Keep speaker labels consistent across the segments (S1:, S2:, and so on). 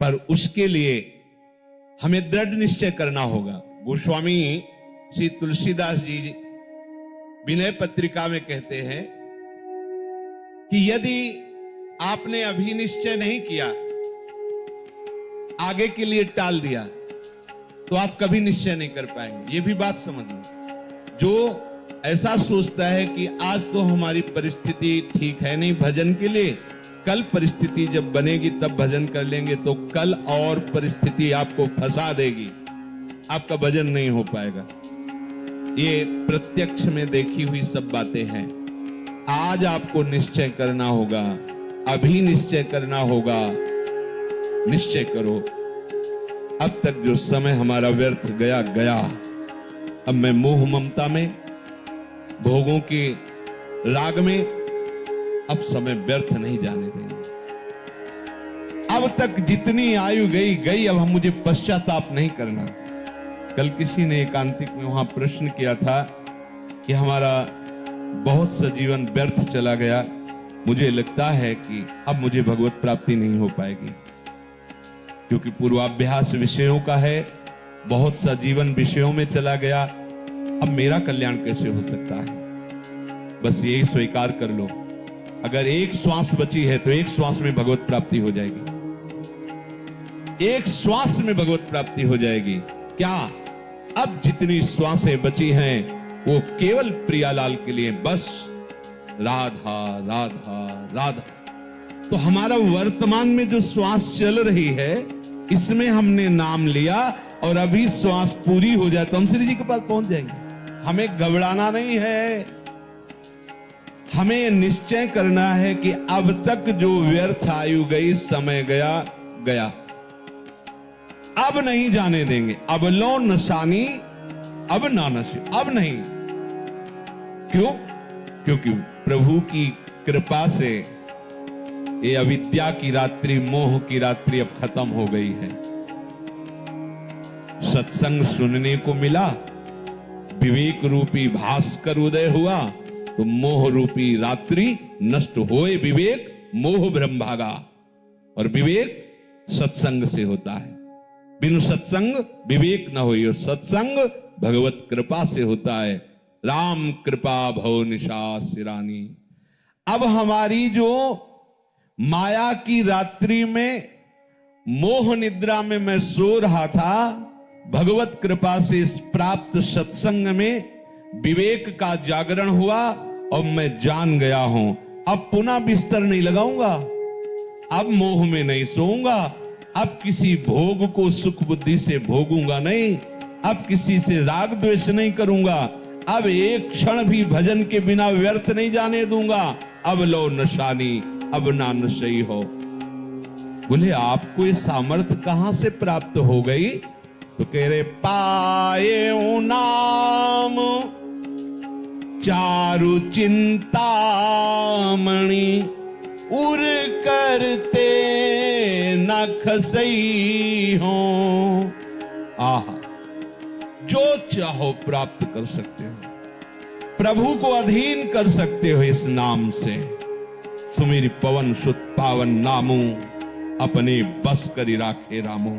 S1: पर उसके लिए हमें दृढ़ निश्चय करना होगा। गोस्वामी श्री तुलसीदास जी विनय पत्रिका में कहते हैं कि यदि आपने अभी निश्चय नहीं किया, आगे के लिए टाल दिया, तो आप कभी निश्चय नहीं कर पाएंगे। यह भी बात समझ लो। जो ऐसा सोचता है कि आज तो हमारी परिस्थिति ठीक है नहीं भजन के लिए, कल परिस्थिति जब बनेगी तब भजन कर लेंगे, तो कल और परिस्थिति आपको फंसा देगी, आपका भजन नहीं हो पाएगा। ये प्रत्यक्ष में देखी हुई सब बातें हैं। आज आपको निश्चय करना होगा, अभी निश्चय करना होगा। निश्चय करो, अब तक जो समय हमारा व्यर्थ गया गया। अब मैं मोह ममता में, भोगों के राग में अब समय व्यर्थ नहीं जाने देंगे। अब तक जितनी आयु गई गई, अब हम मुझे पश्चाताप नहीं करना। कल किसी ने एकांतिक में वहां प्रश्न किया था कि हमारा बहुत सा जीवन व्यर्थ चला गया, मुझे लगता है कि अब मुझे भगवत प्राप्ति नहीं हो पाएगी, क्योंकि पूर्वाभ्यास विषयों का है, बहुत सा जीवन विषयों में चला गया, अब मेरा कल्याण कैसे हो सकता है। बस यही स्वीकार कर लो, अगर एक श्वास बची है तो एक श्वास में भगवत प्राप्ति हो जाएगी, एक श्वास में भगवत प्राप्ति हो जाएगी। क्या अब जितनी श्वासें बची हैं वो केवल प्रियालाल के लिए, बस राधा राधा राधा। तो हमारा वर्तमान में जो श्वास चल रही है, इसमें हमने नाम लिया, और अभी श्वास पूरी हो जाए तो हम श्री जी के पास पहुंच जाएंगे। हमें घबराना नहीं है, हमें निश्चय करना है कि अब तक जो व्यर्थ आयु गई, समय गया गया, अब नहीं जाने देंगे। अब लो नशानी अब ना नशे, अब नहीं। क्यों? क्योंकि प्रभु की कृपा से ये अविद्या की रात्रि, मोह की रात्रि अब खत्म हो गई है। सत्संग सुनने को मिला, विवेक रूपी भास्कर उदय हुआ, तो मोह रूपी रात्रि नष्ट होए। विवेक मोह भ्रम भागा, और विवेक सत्संग से होता है। बिनु सत्संग विवेक न होई, और सत्संग भगवत कृपा से होता है। राम कृपा भव निशा सिरानी। अब हमारी जो माया की रात्रि में, मोह निद्रा में मैं सो रहा था, भगवत कृपा से इस प्राप्त सत्संग में विवेक का जागरण हुआ, और मैं जान गया हूं अब पुनः बिस्तर नहीं लगाऊंगा, अब मोह में नहीं सोऊंगा, अब किसी भोग को सुख बुद्धि से भोगूंगा नहीं, अब किसी से राग द्वेष नहीं करूंगा, अब एक क्षण भी भजन के बिना व्यर्थ नहीं जाने दूंगा। अब लो नशानी अब ना नशई हो। बोले आपको ये सामर्थ्य कहां से प्राप्त हो गई? तो कह रहे पाए नाम चारु चिंतामणि, उर करते न खसई हो। आहा, जो चाहो प्राप्त कर सकते हो, प्रभु को अधीन कर सकते हो इस नाम से। सुमेरी पवन सुत पावन नामू, अपने बस करी राखे रामो।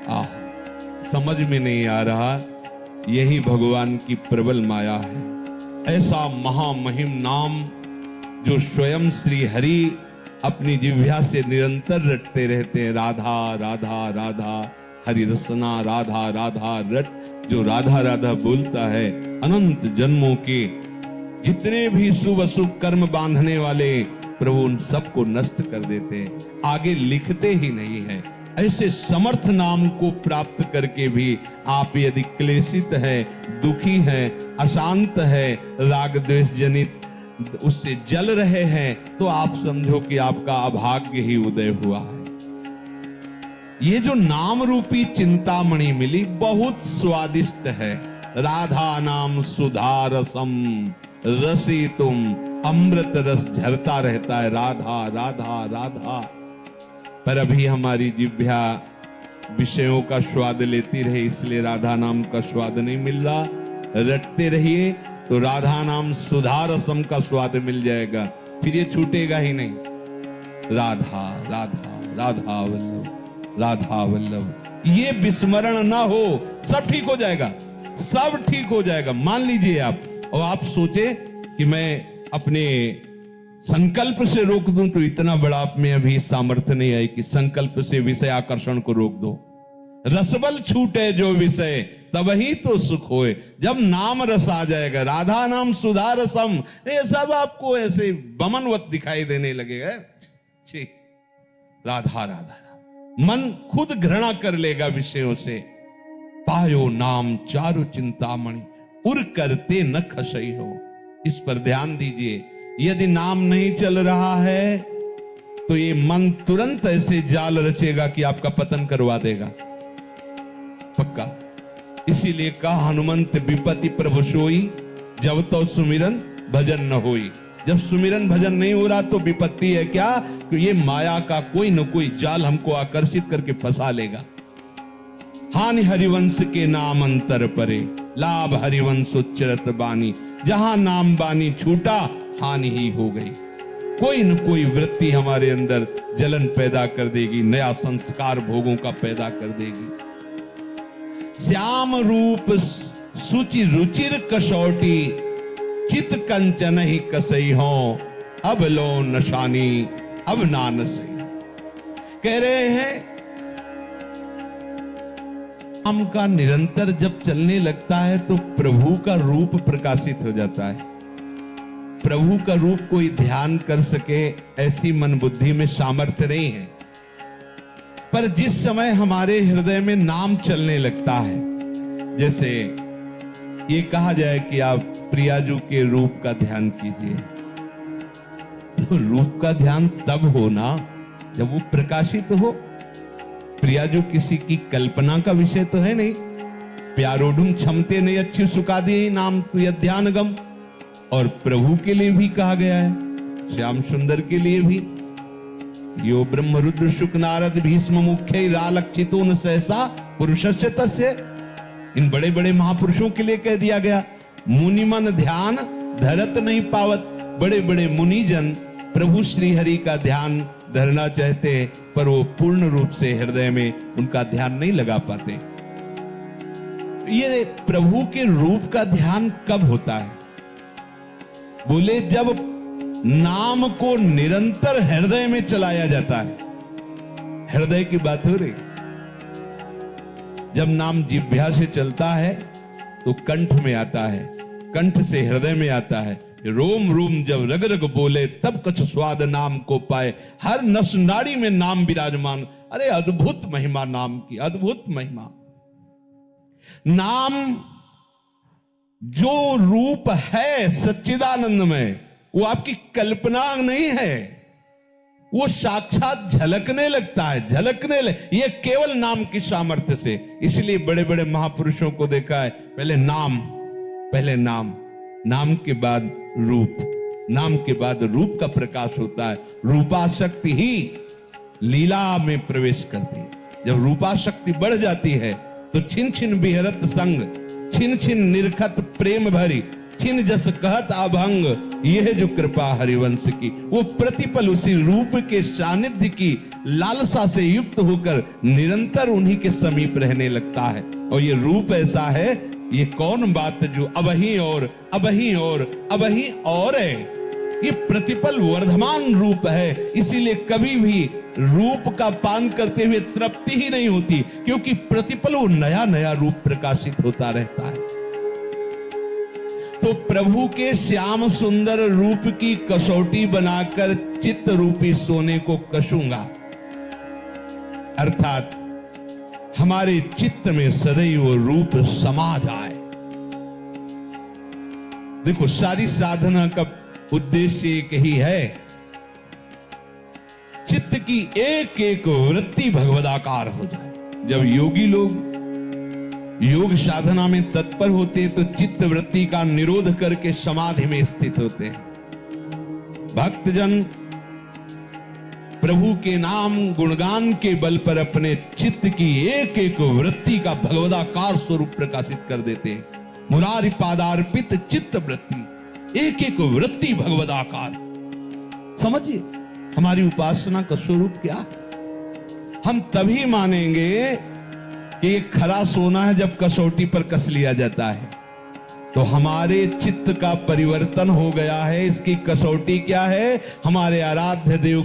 S1: आह, समझ में नहीं आ रहा, यही भगवान की प्रबल माया है। ऐसा महामहिम नाम जो स्वयं श्री हरि अपनी जिह्वा से निरंतर रटते रहते हैं। राधा राधा राधा हरि रसना, राधा राधा रट। जो राधा राधा बोलता है, अनंत जन्मों के जितने भी शुभ अशुभ कर्म बांधने वाले प्रभु उन सबको नष्ट कर देते हैं, आगे लिखते ही नहीं है। ऐसे समर्थ नाम को प्राप्त करके भी आप यदि क्लेशित है, दुखी है, अशांत है, राग द्वेष जनित उससे जल रहे हैं, तो आप समझो कि आपका अभाग्य ही उदय हुआ है। ये जो नाम रूपी चिंतामणि मिली, बहुत स्वादिष्ट है। राधा नाम सुधा रसम रसी तुम, अमृत रस झरता रहता है। राधा राधा राधा। पर अभी हमारी जिह्वा विषयों का स्वाद लेती रहे, इसलिए राधा नाम का स्वाद नहीं मिल रहा। रटते रहिए तो राधा नाम सुधा रसम का स्वाद मिल जाएगा, फिर ये छूटेगा ही नहीं। राधा राधा राधा वल्लभ राधा वल्लभ। ये विस्मरण ना हो, सब ठीक हो जाएगा, सब ठीक हो जाएगा। मान लीजिए आप, और आप सोचे कि मैं अपने संकल्प से रोक दूं, तो इतना बड़ा आप में अभी सामर्थ्य नहीं है कि संकल्प से विषय आकर्षण को रोक दो। रसबल छूटे जो विषय, तब ही तो सुख होए। जब नाम रस आ जाएगा, राधा नाम सुधा रसम, ये सब आपको ऐसे बमनवत दिखाई देने लगेगा। छी, राधा राधा, मन खुद घृणा कर लेगा विषयों से। पायो नाम चारु चिंतामणि, उर करते न खसई हो। इस पर ध्यान दीजिए, यदि नाम नहीं चल रहा है तो ये मन तुरंत ऐसे जाल रचेगा कि आपका पतन करवा देगा, पक्का। इसीलिए कहा हनुमंत विपत्ति प्रभु सोई, जब तो सुमिरन भजन न होई। जब सुमिरन भजन नहीं हो रहा तो विपत्ति है क्या, कि ये माया का कोई न कोई जाल हमको आकर्षित करके फंसा लेगा। हानि हरिवंश के नाम अंतर परे, लाभ हरिवंश उच्चरत बानी। जहां नाम बानी छूटा, हानि ही हो गई। कोई न कोई वृत्ति हमारे अंदर जलन पैदा कर देगी, नया संस्कार भोगों का पैदा कर देगी। श्याम रूप सुचि रुचिर कसौटी, चित कंचन ही कसई हो। अब लो नशानी अब नान सही। कह रहे हैं नाम का निरंतर जब चलने लगता है तो प्रभु का रूप प्रकाशित हो जाता है। प्रभु का रूप कोई ध्यान कर सके ऐसी मन बुद्धि में सामर्थ्य नहीं है, पर जिस समय हमारे हृदय में नाम चलने लगता है, जैसे ये कहा जाए कि आप प्रियाजू के रूप का ध्यान कीजिए, तो रूप का ध्यान तब होना जब वो प्रकाशित हो। प्रियाजू किसी की कल्पना का विषय तो है नहीं। प्यारोडुम क्षमते नहीं अच्छी सुखा दिए नाम तु ध्यान गम। और प्रभु के लिए भी कहा गया है, श्याम सुंदर के लिए भी, यो ब्रह्म रुद्र शुक नारद भीष्म मुख्य रालक्षितो न सहसा पुरुषस्य तस्य। इन बड़े बड़े महापुरुषों के लिए कह दिया गया। मुनिमन ध्यान धरत नहीं पावत। बड़े बड़े मुनिजन प्रभु श्री हरि का ध्यान धरना चाहते, पर वो पूर्ण रूप से हृदय में उनका ध्यान नहीं लगा पाते। ये प्रभु के रूप का ध्यान कब होता है? बोले जब नाम को निरंतर हृदय में चलाया जाता है। हृदय की बात हो रही। जब नाम जिह्वा से चलता है तो कंठ में आता है, कंठ से हृदय में आता है। रोम रोम जब रग रग बोले, तब कछ स्वाद नाम को पाए। हर नस नाड़ी में नाम विराजमान। अरे अद्भुत महिमा नाम की, अद्भुत महिमा। नाम जो रूप है सच्चिदानंद में, वो आपकी कल्पना नहीं है, वो साक्षात झलकने लगता है, ये केवल नाम की सामर्थ्य से। इसलिए बड़े बड़े महापुरुषों को देखा है, पहले नाम, नाम के बाद रूप, नाम के बाद रूप का प्रकाश होता है। रूपाशक्ति ही लीला में प्रवेश करती है। जब रूपाशक्ति बढ़ जाती है तो छिन छिन बिहरत संग, छिन छिन निरखत प्रेम भरी, छिन जस कहत अभंग। यह जो कृपा हरिवंश की, वो प्रतिपल उसी रूप के सानिध्य की लालसा से युक्त होकर निरंतर उन्हीं के समीप रहने लगता है। और ये रूप ऐसा है, ये कौन बात जो अबही और है, ये प्रतिपल वर्धमान रूप है। इसीलिए कभी भी रूप का पान करते हुए तृप्ति ही नहीं होती, क्योंकि प्रतिपल वो नया नया रूप प्रकाशित होता रहता है। तो प्रभु के श्याम सुंदर रूप की कसौटी बनाकर चित्त रूपी सोने को कसूंगा, अर्थात हमारे चित्त में सदैव वो रूप समा जाए। देखो, सारी साधना का उद्देश्य एक ही है, चित्त की एक एक वृत्ति भगवदाकार हो जाए। जब योगी लोग योग साधना में तत्पर होते हैं तो चित्त वृत्ति का निरोध करके समाधि में स्थित होते हैं। भक्तजन प्रभु के नाम गुणगान के बल पर अपने चित्त की एक एक वृत्ति का भगवदाकार स्वरूप प्रकाशित कर देते हैं। मुरारी पादार्पित चित्त वृत्ति, एक एक वृत्ति भगवदाकार। समझिए हमारी उपासना का स्वरूप क्या है। हम तभी मानेंगे कि ये खरा सोना है जब कसौटी पर कस लिया जाता है। तो हमारे चित्त का परिवर्तन हो गया है। इसकी कसौटी क्या है? हमारे आराध्य देव